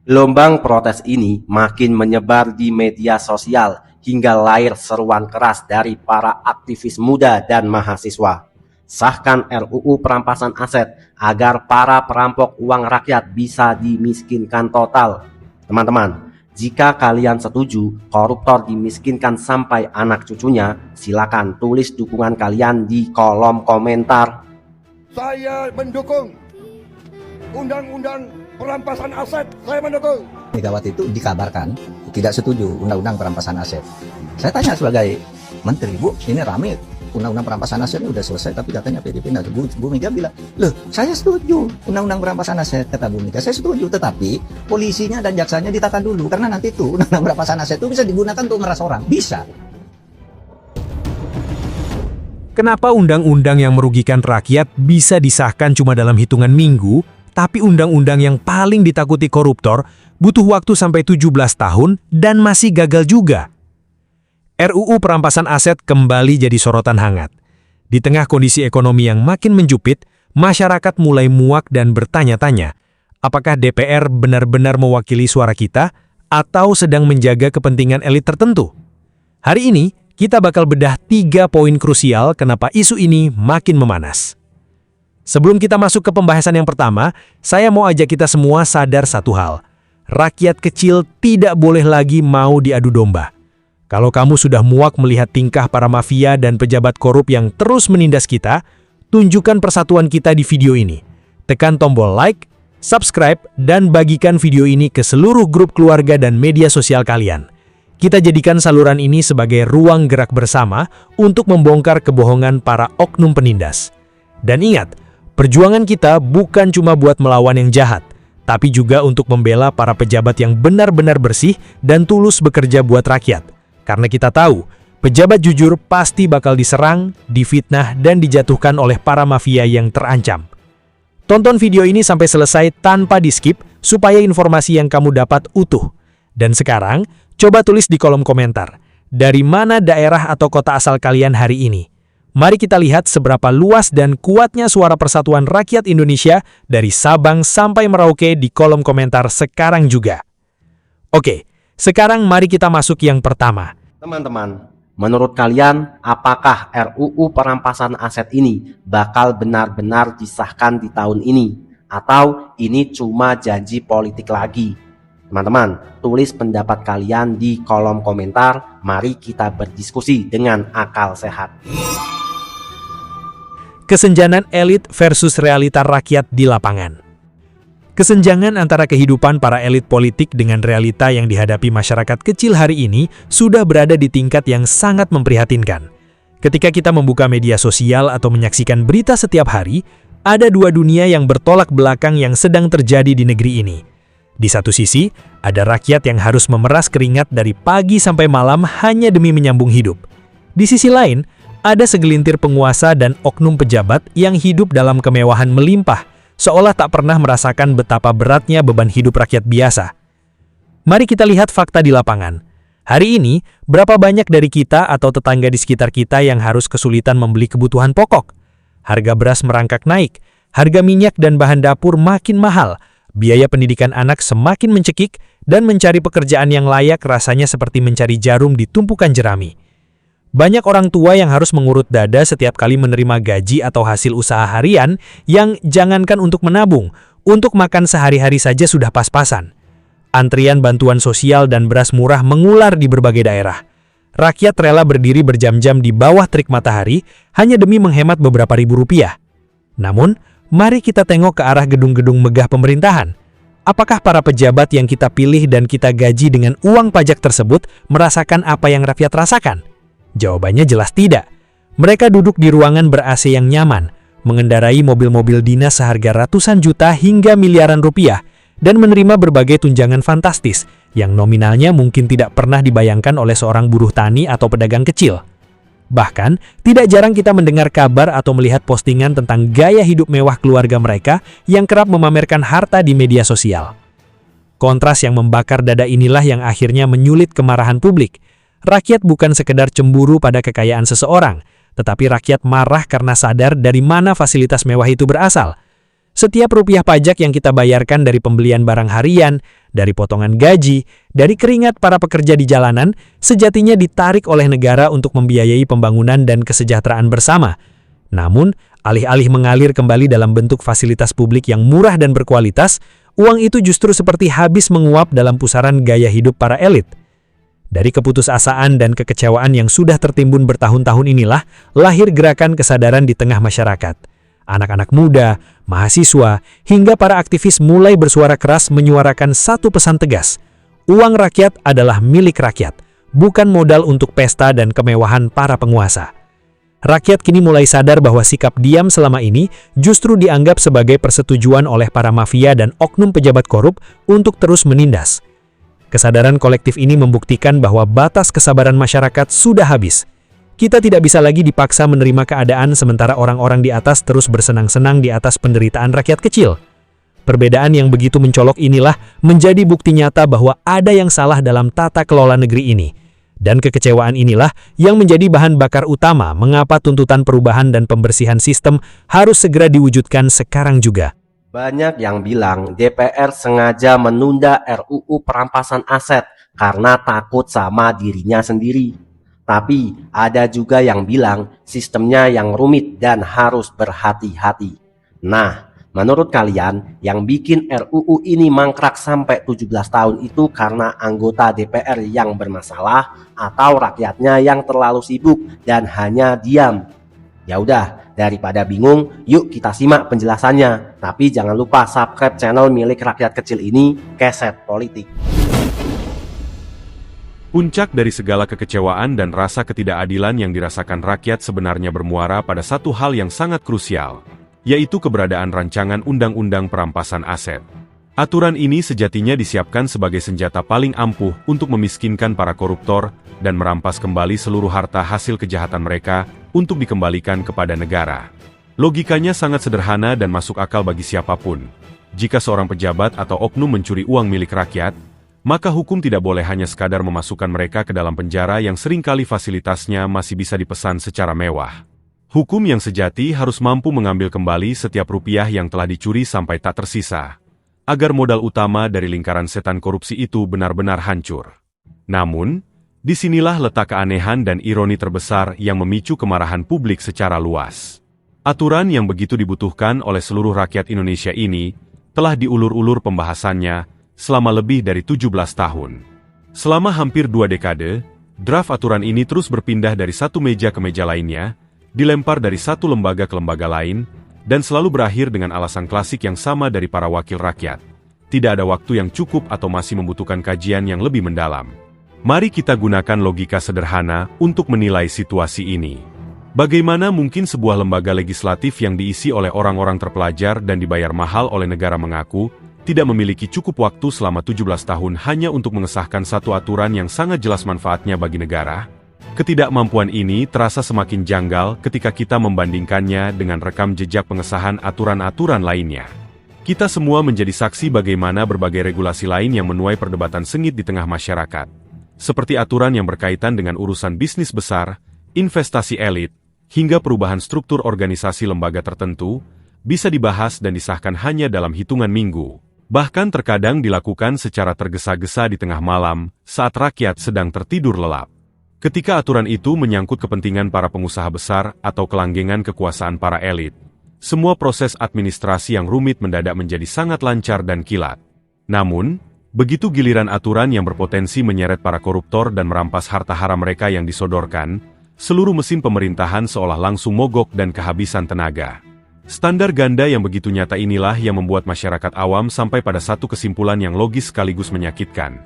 Gelombang protes ini makin menyebar di media sosial hingga lahir seruan keras dari para aktivis muda dan mahasiswa. Sahkan RUU perampasan aset agar para perampok uang rakyat bisa dimiskinkan total. Teman-teman, jika kalian setuju koruptor dimiskinkan sampai anak cucunya, silakan tulis dukungan kalian di kolom komentar. Saya mendukung undang-undang perampasan aset, saya mendukung. Megawati itu dikabarkan tidak setuju undang-undang perampasan aset. Saya tanya sebagai menteri, Bu, ini rame undang-undang perampasan aset ini udah selesai, tapi katanya PDP nggak. Bu Mega bilang, loh, saya setuju undang-undang perampasan aset, kata Bu Mega, saya setuju, tetapi polisinya dan jaksanya ditata dulu, karena nanti itu undang-undang perampasan aset itu bisa digunakan untuk meras orang, bisa. Kenapa undang-undang yang merugikan rakyat bisa disahkan cuma dalam hitungan minggu, tapi undang-undang yang paling ditakuti koruptor butuh waktu sampai 17 tahun dan masih gagal juga? RUU perampasan aset kembali jadi sorotan hangat. Di tengah kondisi ekonomi yang makin menjupit, masyarakat mulai muak dan bertanya-tanya, apakah DPR benar-benar mewakili suara kita atau sedang menjaga kepentingan elit tertentu? Hari ini, kita bakal bedah 3 poin krusial kenapa isu ini makin memanas. Sebelum kita masuk ke pembahasan yang pertama, saya mau ajak kita semua sadar satu hal. Rakyat kecil tidak boleh lagi mau diadu domba. Kalau kamu sudah muak melihat tingkah para mafia dan pejabat korup yang terus menindas kita, tunjukkan persatuan kita di video ini. Tekan tombol like, subscribe, dan bagikan video ini ke seluruh grup keluarga dan media sosial kalian. Kita jadikan saluran ini sebagai ruang gerak bersama untuk membongkar kebohongan para oknum penindas. Dan ingat, perjuangan kita bukan cuma buat melawan yang jahat, tapi juga untuk membela para pejabat yang benar-benar bersih dan tulus bekerja buat rakyat. Karena kita tahu, pejabat jujur pasti bakal diserang, difitnah, dan dijatuhkan oleh para mafia yang terancam. Tonton video ini sampai selesai tanpa di-skip supaya informasi yang kamu dapat utuh. Dan sekarang, coba tulis di kolom komentar, dari mana daerah atau kota asal kalian hari ini? Mari kita lihat seberapa luas dan kuatnya suara persatuan rakyat Indonesia dari Sabang sampai Merauke di kolom komentar sekarang juga. Oke, sekarang mari kita masuk yang pertama. Teman-teman, menurut kalian apakah RUU perampasan aset ini bakal benar-benar disahkan di tahun ini? Atau ini cuma janji politik lagi? Teman-teman, tulis pendapat kalian di kolom komentar. Mari kita berdiskusi dengan akal sehat. Kesenjangan elit versus realita rakyat di lapangan. Kesenjangan antara kehidupan para elit politik dengan realita yang dihadapi masyarakat kecil hari ini sudah berada di tingkat yang sangat memprihatinkan. Ketika kita membuka media sosial atau menyaksikan berita setiap hari, ada dua dunia yang bertolak belakang yang sedang terjadi di negeri ini. Di satu sisi, ada rakyat yang harus memeras keringat dari pagi sampai malam hanya demi menyambung hidup. Di sisi lain, ada segelintir penguasa dan oknum pejabat yang hidup dalam kemewahan melimpah, seolah tak pernah merasakan betapa beratnya beban hidup rakyat biasa. Mari kita lihat fakta di lapangan. Hari ini, berapa banyak dari kita atau tetangga di sekitar kita yang harus kesulitan membeli kebutuhan pokok? Harga beras merangkak naik, harga minyak dan bahan dapur makin mahal, biaya pendidikan anak semakin mencekik, dan mencari pekerjaan yang layak rasanya seperti mencari jarum di tumpukan jerami. Banyak orang tua yang harus mengurut dada setiap kali menerima gaji atau hasil usaha harian yang jangankan untuk menabung, untuk makan sehari-hari saja sudah pas-pasan. Antrian bantuan sosial dan beras murah mengular di berbagai daerah. Rakyat rela berdiri berjam-jam di bawah terik matahari hanya demi menghemat beberapa ribu rupiah. Namun, mari kita tengok ke arah gedung-gedung megah pemerintahan. Apakah para pejabat yang kita pilih dan kita gaji dengan uang pajak tersebut merasakan apa yang rakyat rasakan? Jawabannya jelas tidak. Mereka duduk di ruangan ber-AC yang nyaman, mengendarai mobil-mobil dinas seharga ratusan juta hingga miliaran rupiah, dan menerima berbagai tunjangan fantastis yang nominalnya mungkin tidak pernah dibayangkan oleh seorang buruh tani atau pedagang kecil. Bahkan, tidak jarang kita mendengar kabar atau melihat postingan tentang gaya hidup mewah keluarga mereka yang kerap memamerkan harta di media sosial. Kontras yang membakar dada inilah yang akhirnya menyulit kemarahan publik. Rakyat bukan sekedar cemburu pada kekayaan seseorang, tetapi rakyat marah karena sadar dari mana fasilitas mewah itu berasal. Setiap rupiah pajak yang kita bayarkan dari pembelian barang harian, dari potongan gaji, dari keringat para pekerja di jalanan, sejatinya ditarik oleh negara untuk membiayai pembangunan dan kesejahteraan bersama. Namun, alih-alih mengalir kembali dalam bentuk fasilitas publik yang murah dan berkualitas, uang itu justru seperti habis menguap dalam pusaran gaya hidup para elit. Dari keputusasaan dan kekecewaan yang sudah tertimbun bertahun-tahun inilah lahir gerakan kesadaran di tengah masyarakat. Anak-anak muda, mahasiswa, hingga para aktivis mulai bersuara keras menyuarakan satu pesan tegas. Uang rakyat adalah milik rakyat, bukan modal untuk pesta dan kemewahan para penguasa. Rakyat kini mulai sadar bahwa sikap diam selama ini justru dianggap sebagai persetujuan oleh para mafia dan oknum pejabat korup untuk terus menindas. Kesadaran kolektif ini membuktikan bahwa batas kesabaran masyarakat sudah habis. Kita tidak bisa lagi dipaksa menerima keadaan sementara orang-orang di atas terus bersenang-senang di atas penderitaan rakyat kecil. Perbedaan yang begitu mencolok inilah menjadi bukti nyata bahwa ada yang salah dalam tata kelola negeri ini. Dan kekecewaan inilah yang menjadi bahan bakar utama mengapa tuntutan perubahan dan pembersihan sistem harus segera diwujudkan sekarang juga. Banyak yang bilang DPR sengaja menunda RUU perampasan aset karena takut sama dirinya sendiri. Tapi ada juga yang bilang sistemnya yang rumit dan harus berhati-hati. Nah, menurut kalian, yang bikin RUU ini mangkrak sampai 17 tahun itu karena anggota DPR yang bermasalah atau rakyatnya yang terlalu sibuk dan hanya diam? Ya udah, daripada bingung, yuk kita simak penjelasannya. Tapi jangan lupa subscribe channel milik rakyat kecil ini, Keset Politik. Puncak dari segala kekecewaan dan rasa ketidakadilan yang dirasakan rakyat sebenarnya bermuara pada satu hal yang sangat krusial, yaitu keberadaan rancangan Undang-Undang Perampasan Aset. Aturan ini sejatinya disiapkan sebagai senjata paling ampuh untuk memiskinkan para koruptor dan merampas kembali seluruh harta hasil kejahatan mereka untuk dikembalikan kepada negara. Logikanya sangat sederhana dan masuk akal bagi siapapun. Jika seorang pejabat atau oknum mencuri uang milik rakyat, maka hukum tidak boleh hanya sekadar memasukkan mereka ke dalam penjara yang seringkali fasilitasnya masih bisa dipesan secara mewah. Hukum yang sejati harus mampu mengambil kembali setiap rupiah yang telah dicuri sampai tak tersisa, agar modal utama dari lingkaran setan korupsi itu benar-benar hancur. Namun, disinilah letak keanehan dan ironi terbesar yang memicu kemarahan publik secara luas. Aturan yang begitu dibutuhkan oleh seluruh rakyat Indonesia ini telah diulur-ulur pembahasannya selama lebih dari 17 tahun. Selama hampir 2 dekade, draft aturan ini terus berpindah dari satu meja ke meja lainnya, dilempar dari satu lembaga ke lembaga lain, dan selalu berakhir dengan alasan klasik yang sama dari para wakil rakyat. Tidak ada waktu yang cukup atau masih membutuhkan kajian yang lebih mendalam. Mari kita gunakan logika sederhana untuk menilai situasi ini. Bagaimana mungkin sebuah lembaga legislatif yang diisi oleh orang-orang terpelajar dan dibayar mahal oleh negara mengaku tidak memiliki cukup waktu selama 17 tahun hanya untuk mengesahkan satu aturan yang sangat jelas manfaatnya bagi negara? Ketidakmampuan ini terasa semakin janggal ketika kita membandingkannya dengan rekam jejak pengesahan aturan-aturan lainnya. Kita semua menjadi saksi bagaimana berbagai regulasi lain yang menuai perdebatan sengit di tengah masyarakat. Seperti aturan yang berkaitan dengan urusan bisnis besar, investasi elit, hingga perubahan struktur organisasi lembaga tertentu, bisa dibahas dan disahkan hanya dalam hitungan minggu. Bahkan terkadang dilakukan secara tergesa-gesa di tengah malam, saat rakyat sedang tertidur lelap. Ketika aturan itu menyangkut kepentingan para pengusaha besar atau kelanggengan kekuasaan para elit, semua proses administrasi yang rumit mendadak menjadi sangat lancar dan kilat. Namun, begitu giliran aturan yang berpotensi menyeret para koruptor dan merampas harta haram mereka yang disodorkan, seluruh mesin pemerintahan seolah langsung mogok dan kehabisan tenaga. Standar ganda yang begitu nyata inilah yang membuat masyarakat awam sampai pada satu kesimpulan yang logis sekaligus menyakitkan.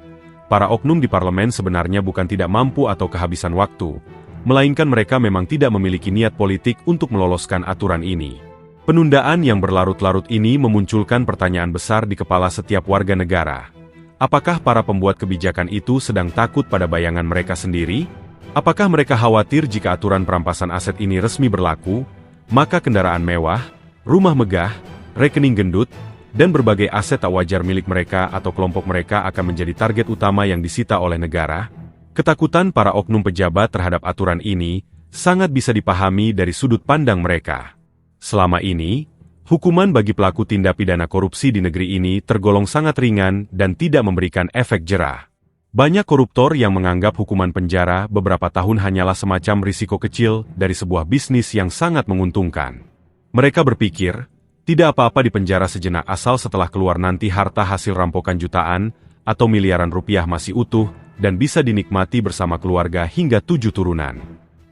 Para oknum di parlemen sebenarnya bukan tidak mampu atau kehabisan waktu, melainkan mereka memang tidak memiliki niat politik untuk meloloskan aturan ini. Penundaan yang berlarut-larut ini memunculkan pertanyaan besar di kepala setiap warga negara. Apakah para pembuat kebijakan itu sedang takut pada bayangan mereka sendiri? Apakah mereka khawatir jika aturan perampasan aset ini resmi berlaku, maka kendaraan mewah, rumah megah, rekening gendut, dan berbagai aset tak wajar milik mereka atau kelompok mereka akan menjadi target utama yang disita oleh negara? Ketakutan para oknum pejabat terhadap aturan ini sangat bisa dipahami dari sudut pandang mereka. Selama ini, Hukuman bagi pelaku tindak pidana korupsi di negeri ini tergolong sangat ringan dan tidak memberikan efek jerah. Banyak koruptor yang menganggap hukuman penjara beberapa tahun hanyalah semacam risiko kecil dari sebuah bisnis yang sangat menguntungkan. Mereka berpikir, tidak apa-apa di penjara sejenak asal setelah keluar nanti harta hasil rampokan jutaan atau miliaran rupiah masih utuh dan bisa dinikmati bersama keluarga hingga 7 turunan.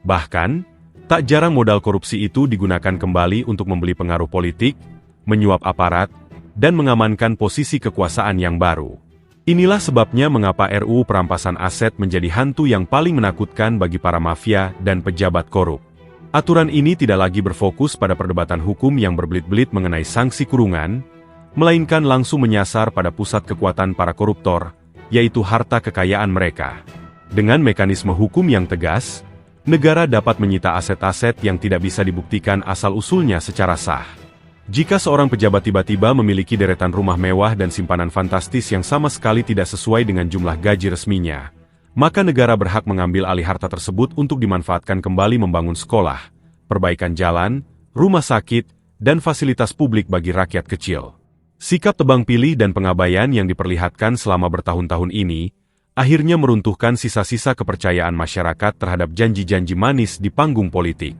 Bahkan, tak jarang modal korupsi itu digunakan kembali untuk membeli pengaruh politik, menyuap aparat, dan mengamankan posisi kekuasaan yang baru. Inilah sebabnya mengapa RUU perampasan aset menjadi hantu yang paling menakutkan bagi para mafia dan pejabat korup. Aturan ini tidak lagi berfokus pada perdebatan hukum yang berbelit-belit mengenai sanksi kurungan, melainkan langsung menyasar pada pusat kekuatan para koruptor, yaitu harta kekayaan mereka. Dengan mekanisme hukum yang tegas, negara dapat menyita aset-aset yang tidak bisa dibuktikan asal-usulnya secara sah. Jika seorang pejabat tiba-tiba memiliki deretan rumah mewah dan simpanan fantastis yang sama sekali tidak sesuai dengan jumlah gaji resminya, maka negara berhak mengambil alih harta tersebut untuk dimanfaatkan kembali membangun sekolah, perbaikan jalan, rumah sakit, dan fasilitas publik bagi rakyat kecil. Sikap tebang pilih dan pengabaian yang diperlihatkan selama bertahun-tahun ini, akhirnya meruntuhkan sisa-sisa kepercayaan masyarakat terhadap janji-janji manis di panggung politik.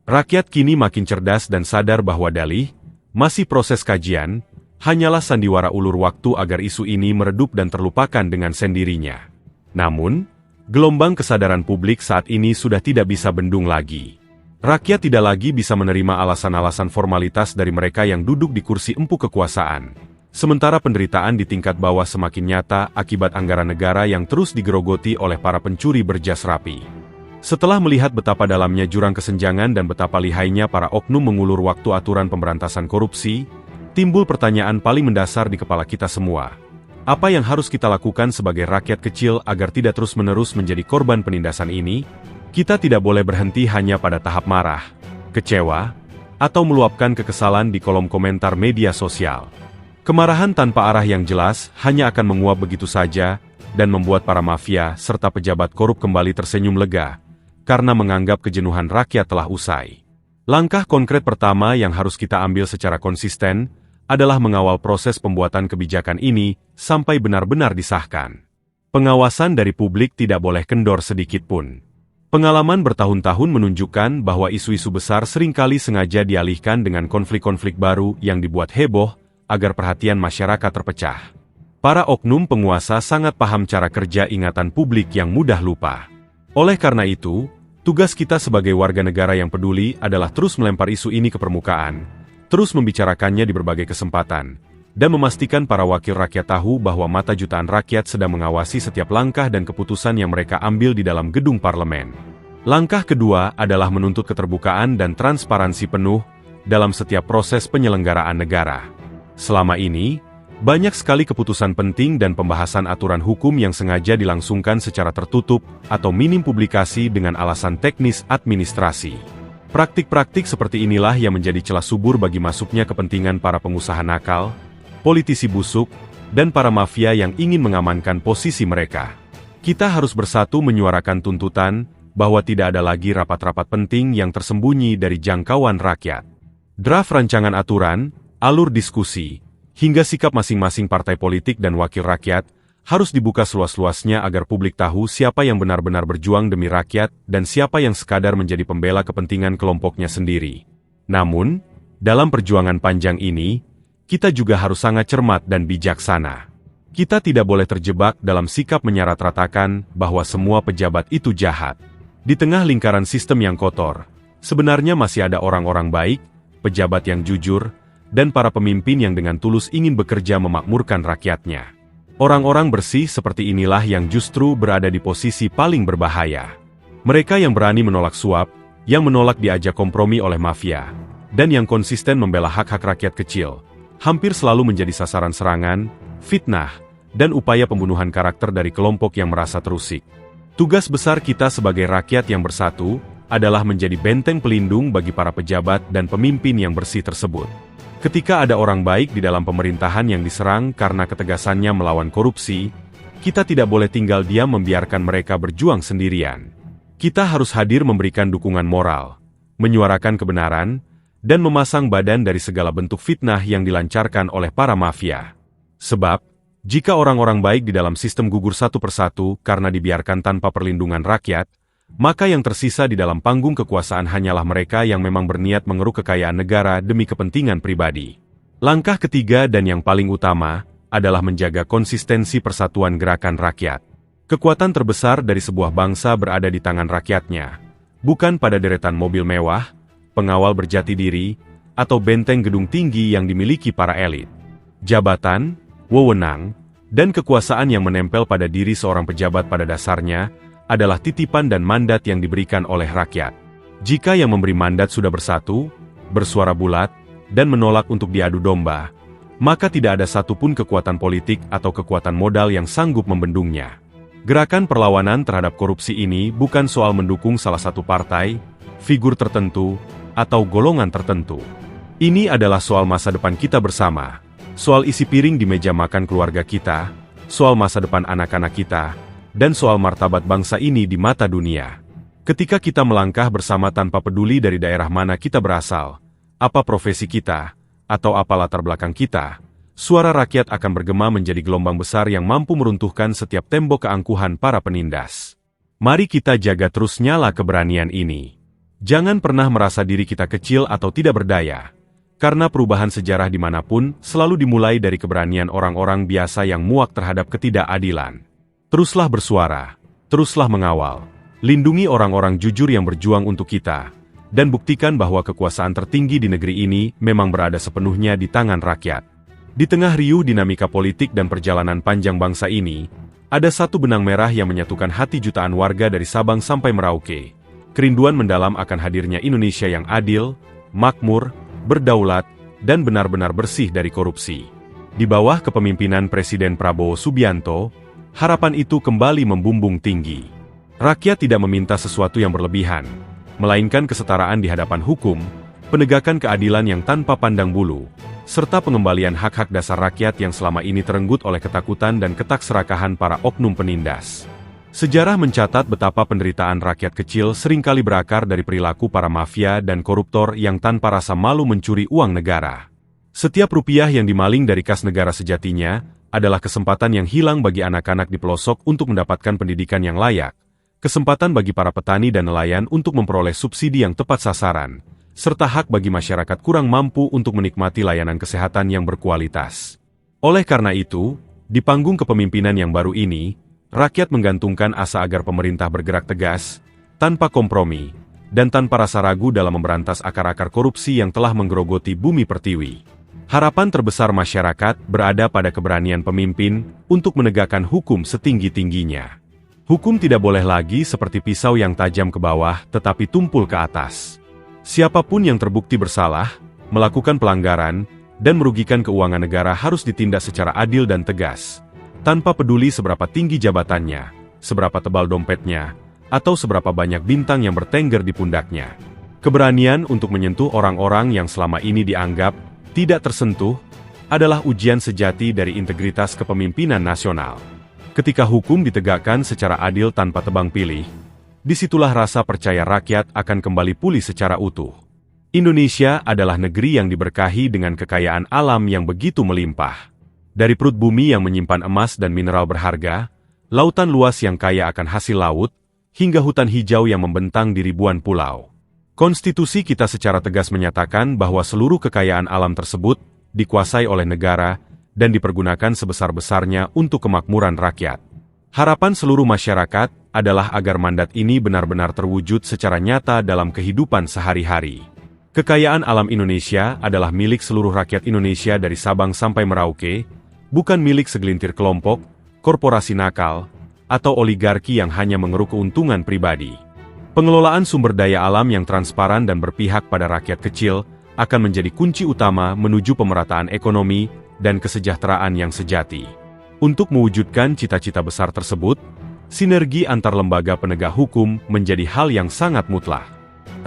Rakyat kini makin cerdas dan sadar bahwa dalih, masih proses kajian, hanyalah sandiwara ulur waktu agar isu ini meredup dan terlupakan dengan sendirinya. Namun, gelombang kesadaran publik saat ini sudah tidak bisa bendung lagi. Rakyat tidak lagi bisa menerima alasan-alasan formalitas dari mereka yang duduk di kursi empuk kekuasaan. Sementara penderitaan di tingkat bawah semakin nyata akibat anggaran negara yang terus digerogoti oleh para pencuri berjas rapi. Setelah melihat betapa dalamnya jurang kesenjangan dan betapa lihainya para oknum mengulur waktu aturan pemberantasan korupsi, timbul pertanyaan paling mendasar di kepala kita semua. Apa yang harus kita lakukan sebagai rakyat kecil agar tidak terus-menerus menjadi korban penindasan ini? Kita tidak boleh berhenti hanya pada tahap marah, kecewa, atau meluapkan kekesalan di kolom komentar media sosial. Kemarahan tanpa arah yang jelas hanya akan menguap begitu saja dan membuat para mafia serta pejabat korup kembali tersenyum lega, karena menganggap kejenuhan rakyat telah usai. Langkah konkret pertama yang harus kita ambil secara konsisten adalah mengawal proses pembuatan kebijakan ini sampai benar-benar disahkan. Pengawasan dari publik tidak boleh kendor sedikit pun. Pengalaman bertahun-tahun menunjukkan bahwa isu-isu besar seringkali sengaja dialihkan dengan konflik-konflik baru yang dibuat heboh agar perhatian masyarakat terpecah. Para oknum penguasa sangat paham cara kerja ingatan publik yang mudah lupa. Oleh karena itu, tugas kita sebagai warga negara yang peduli adalah terus melempar isu ini ke permukaan, terus membicarakannya di berbagai kesempatan, dan memastikan para wakil rakyat tahu bahwa mata jutaan rakyat sedang mengawasi setiap langkah dan keputusan yang mereka ambil di dalam gedung parlemen. Langkah kedua adalah menuntut keterbukaan dan transparansi penuh dalam setiap proses penyelenggaraan negara. Selama ini, banyak sekali keputusan penting dan pembahasan aturan hukum yang sengaja dilangsungkan secara tertutup atau minim publikasi dengan alasan teknis administrasi. Praktik-praktik seperti inilah yang menjadi celah subur bagi masuknya kepentingan para pengusaha nakal, politisi busuk, dan para mafia yang ingin mengamankan posisi mereka. Kita harus bersatu menyuarakan tuntutan bahwa tidak ada lagi rapat-rapat penting yang tersembunyi dari jangkauan rakyat. Draft rancangan aturan, alur diskusi, hingga sikap masing-masing partai politik dan wakil rakyat harus dibuka seluas-luasnya agar publik tahu siapa yang benar-benar berjuang demi rakyat dan siapa yang sekadar menjadi pembela kepentingan kelompoknya sendiri. Namun, dalam perjuangan panjang ini, kita juga harus sangat cermat dan bijaksana. Kita tidak boleh terjebak dalam sikap menyarat-ratakan bahwa semua pejabat itu jahat. Di tengah lingkaran sistem yang kotor, sebenarnya masih ada orang-orang baik, pejabat yang jujur, dan para pemimpin yang dengan tulus ingin bekerja memakmurkan rakyatnya. Orang-orang bersih seperti inilah yang justru berada di posisi paling berbahaya. Mereka yang berani menolak suap, yang menolak diajak kompromi oleh mafia, dan yang konsisten membela hak-hak rakyat kecil, hampir selalu menjadi sasaran serangan, fitnah, dan upaya pembunuhan karakter dari kelompok yang merasa terusik. Tugas besar kita sebagai rakyat yang bersatu adalah menjadi benteng pelindung bagi para pejabat dan pemimpin yang bersih tersebut. Ketika ada orang baik di dalam pemerintahan yang diserang karena ketegasannya melawan korupsi, kita tidak boleh tinggal diam membiarkan mereka berjuang sendirian. Kita harus hadir memberikan dukungan moral, menyuarakan kebenaran, dan memasang badan dari segala bentuk fitnah yang dilancarkan oleh para mafia. Sebab, jika orang-orang baik di dalam sistem gugur satu persatu karena dibiarkan tanpa perlindungan rakyat, maka yang tersisa di dalam panggung kekuasaan hanyalah mereka yang memang berniat mengeruk kekayaan negara demi kepentingan pribadi. Langkah ketiga dan yang paling utama adalah menjaga konsistensi persatuan gerakan rakyat. Kekuatan terbesar dari sebuah bangsa berada di tangan rakyatnya, bukan pada deretan mobil mewah, pengawal berjati diri, atau benteng gedung tinggi yang dimiliki para elit. Jabatan, wewenang, dan kekuasaan yang menempel pada diri seorang pejabat pada dasarnya adalah titipan dan mandat yang diberikan oleh rakyat. Jika yang memberi mandat sudah bersatu, bersuara bulat, dan menolak untuk diadu domba, maka tidak ada satupun kekuatan politik atau kekuatan modal yang sanggup membendungnya. Gerakan perlawanan terhadap korupsi ini bukan soal mendukung salah satu partai, figur tertentu, atau golongan tertentu. Ini adalah soal masa depan kita bersama, soal isi piring di meja makan keluarga kita, soal masa depan anak-anak kita, dan soal martabat bangsa ini di mata dunia. Ketika kita melangkah bersama tanpa peduli dari daerah mana kita berasal, apa profesi kita, atau apa latar belakang kita, suara rakyat akan bergema menjadi gelombang besar yang mampu meruntuhkan setiap tembok keangkuhan para penindas. Mari kita jaga terus nyala keberanian ini. Jangan pernah merasa diri kita kecil atau tidak berdaya, karena perubahan sejarah dimanapun selalu dimulai dari keberanian orang-orang biasa yang muak terhadap ketidakadilan. Teruslah bersuara, teruslah mengawal, lindungi orang-orang jujur yang berjuang untuk kita, dan buktikan bahwa kekuasaan tertinggi di negeri ini memang berada sepenuhnya di tangan rakyat. Di tengah riuh dinamika politik dan perjalanan panjang bangsa ini, ada satu benang merah yang menyatukan hati jutaan warga dari Sabang sampai Merauke. Kerinduan mendalam akan hadirnya Indonesia yang adil, makmur, berdaulat, dan benar-benar bersih dari korupsi. Di bawah kepemimpinan Presiden Prabowo Subianto, harapan itu kembali membumbung tinggi. Rakyat tidak meminta sesuatu yang berlebihan, melainkan kesetaraan di hadapan hukum, penegakan keadilan yang tanpa pandang bulu, serta pengembalian hak-hak dasar rakyat yang selama ini terenggut oleh ketakutan dan ketakserakahan para oknum penindas. Sejarah mencatat betapa penderitaan rakyat kecil seringkali berakar dari perilaku para mafia dan koruptor yang tanpa rasa malu mencuri uang negara. Setiap rupiah yang dimaling dari kas negara sejatinya adalah kesempatan yang hilang bagi anak-anak di pelosok untuk mendapatkan pendidikan yang layak, kesempatan bagi para petani dan nelayan untuk memperoleh subsidi yang tepat sasaran, serta hak bagi masyarakat kurang mampu untuk menikmati layanan kesehatan yang berkualitas. Oleh karena itu, di panggung kepemimpinan yang baru ini, rakyat menggantungkan asa agar pemerintah bergerak tegas, tanpa kompromi, dan tanpa rasa ragu dalam memberantas akar-akar korupsi yang telah menggerogoti bumi pertiwi. Harapan terbesar masyarakat berada pada keberanian pemimpin untuk menegakkan hukum setinggi-tingginya. Hukum tidak boleh lagi seperti pisau yang tajam ke bawah tetapi tumpul ke atas. Siapapun yang terbukti bersalah, melakukan pelanggaran, dan merugikan keuangan negara harus ditindak secara adil dan tegas, tanpa peduli seberapa tinggi jabatannya, seberapa tebal dompetnya, atau seberapa banyak bintang yang bertengger di pundaknya. Keberanian untuk menyentuh orang-orang yang selama ini dianggap tidak tersentuh adalah ujian sejati dari integritas kepemimpinan nasional. Ketika hukum ditegakkan secara adil tanpa tebang pilih, disitulah rasa percaya rakyat akan kembali pulih secara utuh. Indonesia adalah negeri yang diberkahi dengan kekayaan alam yang begitu melimpah. Dari perut bumi yang menyimpan emas dan mineral berharga, lautan luas yang kaya akan hasil laut, hingga hutan hijau yang membentang di ribuan pulau. Konstitusi kita secara tegas menyatakan bahwa seluruh kekayaan alam tersebut dikuasai oleh negara dan dipergunakan sebesar-besarnya untuk kemakmuran rakyat. Harapan seluruh masyarakat adalah agar mandat ini benar-benar terwujud secara nyata dalam kehidupan sehari-hari. Kekayaan alam Indonesia adalah milik seluruh rakyat Indonesia dari Sabang sampai Merauke, bukan milik segelintir kelompok, korporasi nakal, atau oligarki yang hanya mengeruk keuntungan pribadi. Pengelolaan sumber daya alam yang transparan dan berpihak pada rakyat kecil akan menjadi kunci utama menuju pemerataan ekonomi dan kesejahteraan yang sejati. Untuk mewujudkan cita-cita besar tersebut, sinergi antar lembaga penegak hukum menjadi hal yang sangat mutlak.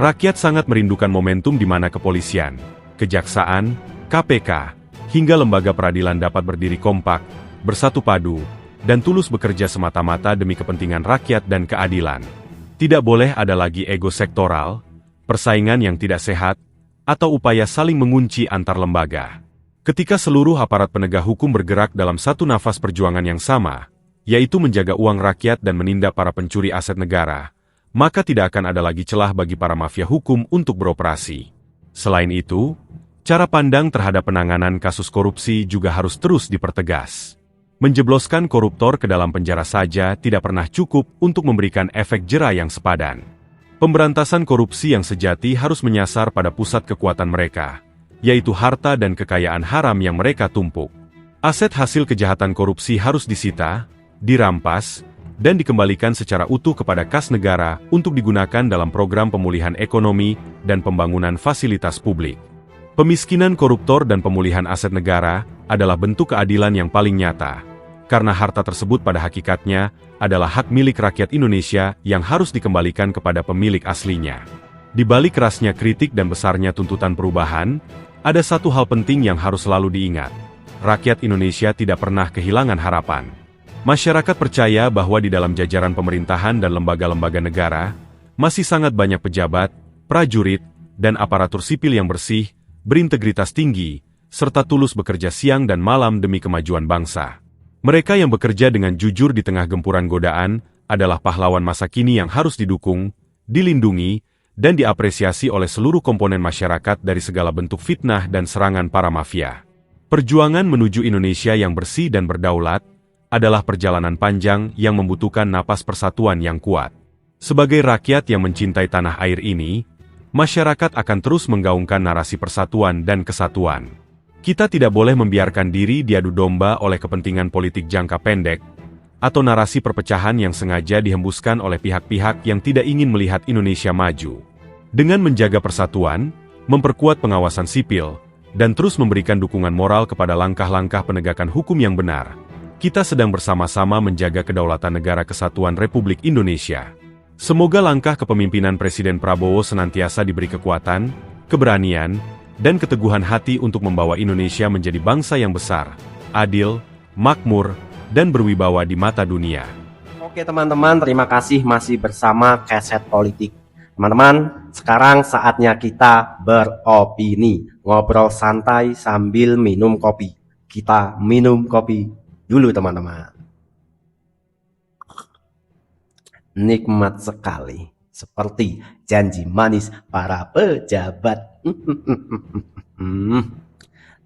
Rakyat sangat merindukan momentum di mana kepolisian, kejaksaan, KPK, hingga lembaga peradilan dapat berdiri kompak, bersatu padu, dan tulus bekerja semata-mata demi kepentingan rakyat dan keadilan. Tidak boleh ada lagi ego sektoral, persaingan yang tidak sehat, atau upaya saling mengunci antar lembaga. Ketika seluruh aparat penegak hukum bergerak dalam satu nafas perjuangan yang sama, yaitu menjaga uang rakyat dan menindak para pencuri aset negara, maka tidak akan ada lagi celah bagi para mafia hukum untuk beroperasi. Selain itu, cara pandang terhadap penanganan kasus korupsi juga harus terus dipertegas. Menjebloskan koruptor ke dalam penjara saja tidak pernah cukup untuk memberikan efek jera yang sepadan. Pemberantasan korupsi yang sejati harus menyasar pada pusat kekuatan mereka, yaitu harta dan kekayaan haram yang mereka tumpuk. Aset hasil kejahatan korupsi harus disita, dirampas, dan dikembalikan secara utuh kepada kas negara untuk digunakan dalam program pemulihan ekonomi dan pembangunan fasilitas publik. Pemiskinan koruptor dan pemulihan aset negara adalah bentuk keadilan yang paling nyata, karena harta tersebut pada hakikatnya adalah hak milik rakyat Indonesia yang harus dikembalikan kepada pemilik aslinya. Di balik kerasnya kritik dan besarnya tuntutan perubahan, ada satu hal penting yang harus selalu diingat. Rakyat Indonesia tidak pernah kehilangan harapan. Masyarakat percaya bahwa di dalam jajaran pemerintahan dan lembaga-lembaga negara, masih sangat banyak pejabat, prajurit, dan aparatur sipil yang bersih, berintegritas tinggi, serta tulus bekerja siang dan malam demi kemajuan bangsa. Mereka yang bekerja dengan jujur di tengah gempuran godaan adalah pahlawan masa kini yang harus didukung, dilindungi, dan diapresiasi oleh seluruh komponen masyarakat dari segala bentuk fitnah dan serangan para mafia. Perjuangan menuju Indonesia yang bersih dan berdaulat adalah perjalanan panjang yang membutuhkan napas persatuan yang kuat. Sebagai rakyat yang mencintai tanah air ini, masyarakat akan terus menggaungkan narasi persatuan dan kesatuan. Kita tidak boleh membiarkan diri diadu domba oleh kepentingan politik jangka pendek, atau narasi perpecahan yang sengaja dihembuskan oleh pihak-pihak yang tidak ingin melihat Indonesia maju. Dengan menjaga persatuan, memperkuat pengawasan sipil, dan terus memberikan dukungan moral kepada langkah-langkah penegakan hukum yang benar, kita sedang bersama-sama menjaga kedaulatan negara kesatuan Republik Indonesia. Semoga langkah kepemimpinan Presiden Prabowo senantiasa diberi kekuatan, keberanian, dan keteguhan hati untuk membawa Indonesia menjadi bangsa yang besar, adil, makmur, dan berwibawa di mata dunia. Oke teman-teman, terima kasih masih bersama Keset Politik. Teman-teman, sekarang saatnya kita beropini, ngobrol santai sambil minum kopi. Kita minum kopi dulu teman-teman. Nikmat sekali, seperti janji manis para pejabat.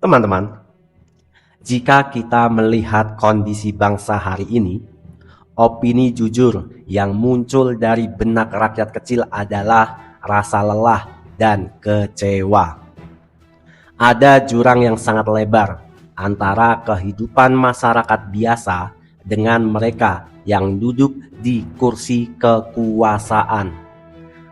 Teman-teman, jika kita melihat kondisi bangsa hari ini, opini jujur yang muncul dari benak rakyat kecil adalah rasa lelah dan kecewa. Ada jurang yang sangat lebar antara kehidupan masyarakat biasa dengan mereka yang duduk di kursi kekuasaan.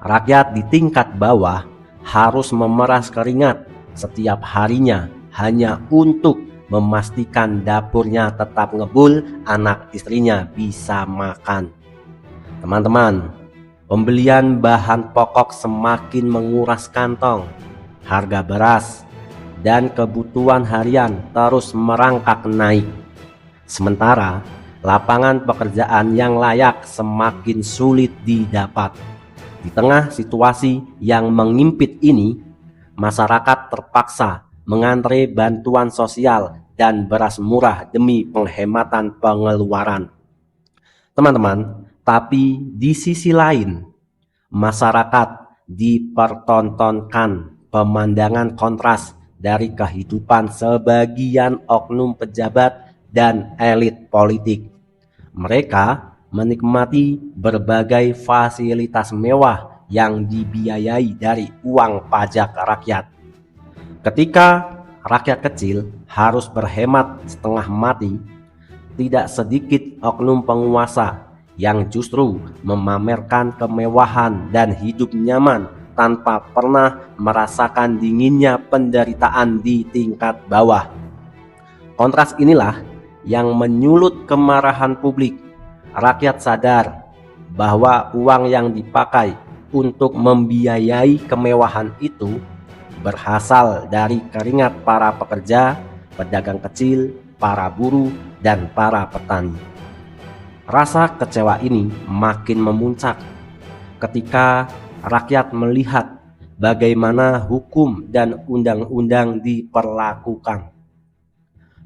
Rakyat di tingkat bawah harus memeras keringat setiap harinya hanya untuk memastikan dapurnya tetap ngebul, anak istrinya bisa makan. Teman-teman, pembelian bahan pokok semakin menguras kantong. Harga beras dan kebutuhan harian terus merangkak naik. Sementara lapangan pekerjaan yang layak semakin sulit didapat. Di tengah situasi yang mengimpit ini, masyarakat terpaksa mengantre bantuan sosial dan beras murah demi penghematan pengeluaran. Teman-teman, tapi di sisi lain, masyarakat dipertontonkan pemandangan kontras dari kehidupan sebagian oknum pejabat dan elit politik. Mereka menikmati berbagai fasilitas mewah yang dibiayai dari uang pajak rakyat. Ketika rakyat kecil harus berhemat setengah mati, tidak sedikit oknum penguasa yang justru memamerkan kemewahan dan hidup nyaman tanpa pernah merasakan dinginnya penderitaan di tingkat bawah. Kontras inilah yang menyulut kemarahan publik. Rakyat sadar bahwa uang yang dipakai untuk membiayai kemewahan itu berasal dari keringat para pekerja, pedagang kecil, para buruh, dan para petani. Rasa kecewa ini makin memuncak ketika rakyat melihat bagaimana hukum dan undang-undang diperlakukan.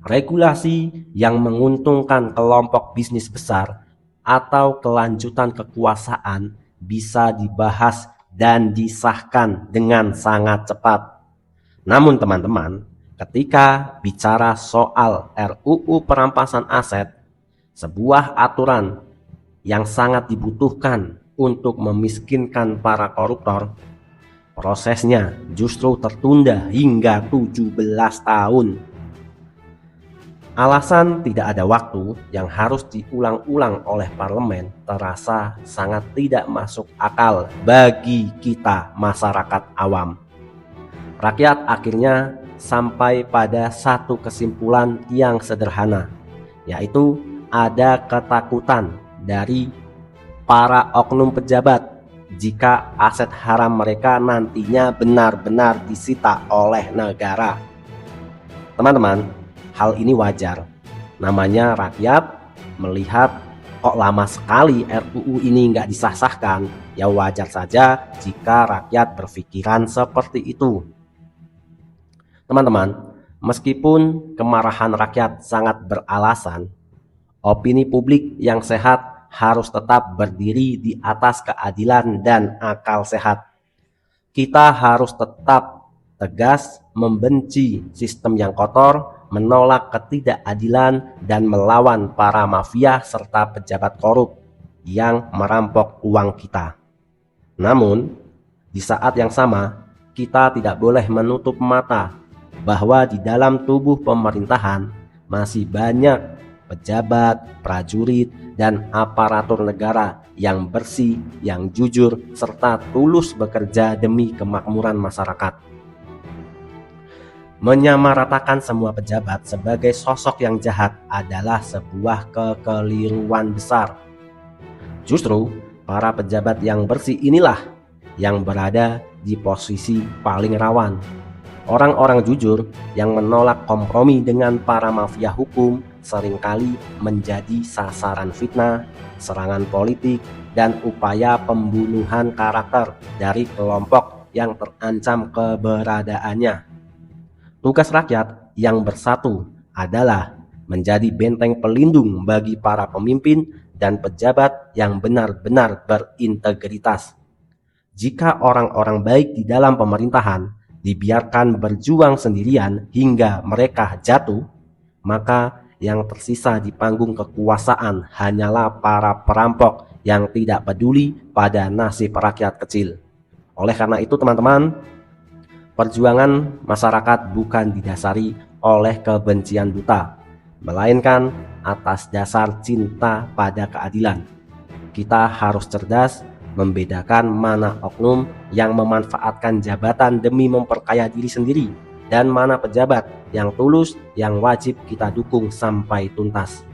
Regulasi yang menguntungkan kelompok bisnis besar atau kelanjutan kekuasaan bisa dibahas dan disahkan dengan sangat cepat. Namun teman-teman, ketika bicara soal RUU perampasan aset, sebuah aturan yang sangat dibutuhkan untuk memiskinkan para koruptor, prosesnya justru tertunda hingga 17 tahun. Alasan tidak ada waktu yang harus diulang-ulang oleh parlemen terasa sangat tidak masuk akal bagi kita masyarakat awam. Rakyat akhirnya sampai pada satu kesimpulan yang sederhana, yaitu ada ketakutan dari para oknum pejabat jika aset haram mereka nantinya benar-benar disita oleh negara. Teman-teman, hal ini wajar. Namanya rakyat melihat kok lama sekali RUU ini nggak disahkan. Ya wajar saja jika rakyat berpikiran seperti itu. Teman-teman, meskipun kemarahan rakyat sangat beralasan, opini publik yang sehat harus tetap berdiri di atas keadilan dan akal sehat. Kita harus tetap tegas membenci sistem yang kotor, menolak ketidakadilan, dan melawan para mafia serta pejabat korup yang merampok uang kita. Namun, di saat yang sama, kita tidak boleh menutup mata bahwa di dalam tubuh pemerintahan masih banyak pejabat, prajurit, dan aparatur negara yang bersih, yang jujur, serta tulus bekerja demi kemakmuran masyarakat. Menyamaratakan semua pejabat sebagai sosok yang jahat adalah sebuah kekeliruan besar. Justru para pejabat yang bersih inilah yang berada di posisi paling rawan. Orang-orang jujur yang menolak kompromi dengan para mafia hukum seringkali menjadi sasaran fitnah, serangan politik, dan upaya pembunuhan karakter dari kelompok yang terancam keberadaannya. Tugas rakyat yang bersatu adalah menjadi benteng pelindung bagi para pemimpin dan pejabat yang benar-benar berintegritas. Jika orang-orang baik di dalam pemerintahan dibiarkan berjuang sendirian hingga mereka jatuh, maka yang tersisa di panggung kekuasaan hanyalah para perampok yang tidak peduli pada nasib rakyat kecil. Oleh karena itu teman-teman, perjuangan masyarakat bukan didasari oleh kebencian buta, melainkan atas dasar cinta pada keadilan. Kita harus cerdas membedakan mana oknum yang memanfaatkan jabatan demi memperkaya diri sendiri dan mana pejabat yang tulus yang wajib kita dukung sampai tuntas.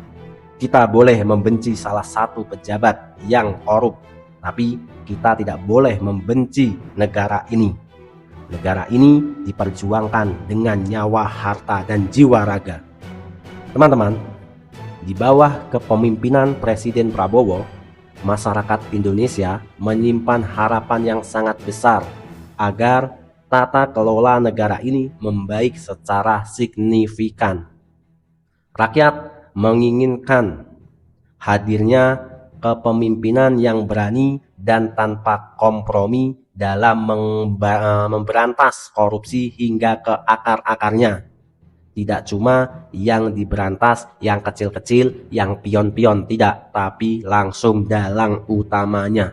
Kita boleh membenci salah satu pejabat yang korup, tapi kita tidak boleh membenci negara ini. Negara ini diperjuangkan dengan nyawa, harta, dan jiwa raga. Teman-teman, di bawah kepemimpinan Presiden Prabowo, masyarakat Indonesia menyimpan harapan yang sangat besar agar tata kelola negara ini membaik secara signifikan. Rakyat menginginkan hadirnya kepemimpinan yang berani dan tanpa kompromi dalam memberantas korupsi hingga ke akar-akarnya. Tidak cuma yang diberantas, yang kecil-kecil, yang pion-pion, tidak, tapi langsung dalang utamanya.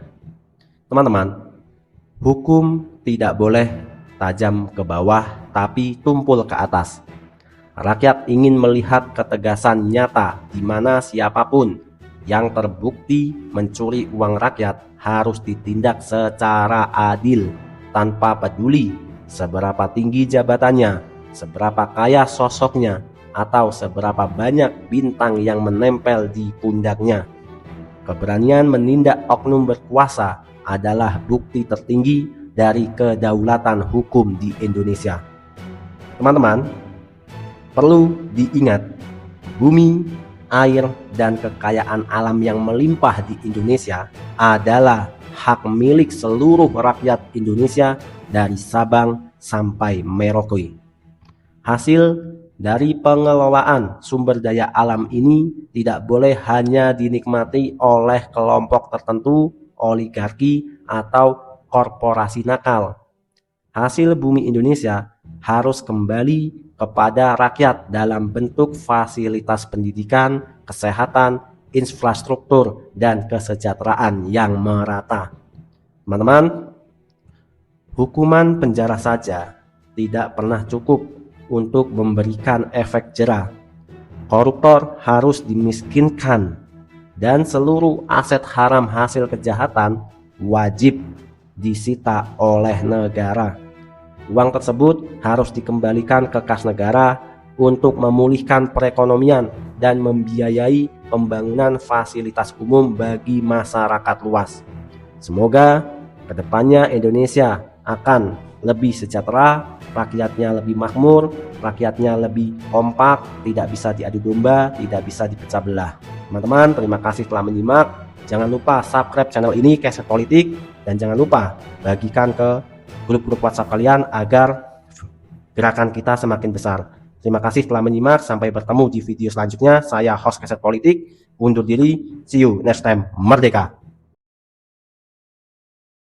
Teman-teman, hukum tidak boleh tajam ke bawah, tapi tumpul ke atas. Rakyat ingin melihat ketegasan nyata di mana siapapun yang terbukti mencuri uang rakyat harus ditindak secara adil, tanpa peduli seberapa tinggi jabatannya, seberapa kaya sosoknya, atau seberapa banyak bintang yang menempel di pundaknya. Keberanian menindak oknum berkuasa adalah bukti tertinggi dari kedaulatan hukum di Indonesia. Teman-teman, perlu diingat, bumi, air, dan kekayaan alam yang melimpah di Indonesia adalah hak milik seluruh rakyat Indonesia dari Sabang sampai Merauke. Hasil dari pengelolaan sumber daya alam ini tidak boleh hanya dinikmati oleh kelompok tertentu, oligarki, atau korporasi nakal. Hasil bumi Indonesia harus kembali kepada rakyat dalam bentuk fasilitas pendidikan, kesehatan, infrastruktur, dan kesejahteraan yang merata. Teman-teman, hukuman penjara saja tidak pernah cukup untuk memberikan efek jera. Koruptor harus dimiskinkan dan seluruh aset haram hasil kejahatan wajib disita oleh negara. Uang tersebut harus dikembalikan ke kas negara untuk memulihkan perekonomian dan membiayai pembangunan fasilitas umum bagi masyarakat luas. Semoga kedepannya Indonesia akan lebih sejahtera, rakyatnya lebih makmur, rakyatnya lebih kompak, tidak bisa diadu domba, tidak bisa dipecah belah. Teman-teman, terima kasih telah menyimak. Jangan lupa subscribe channel ini, Keset Politik, dan jangan lupa bagikan ke grup-grup WhatsApp kalian agar gerakan kita semakin besar. Terima kasih telah menyimak, sampai bertemu di video selanjutnya. Saya host Keset Politik, undur diri, see you next time, merdeka!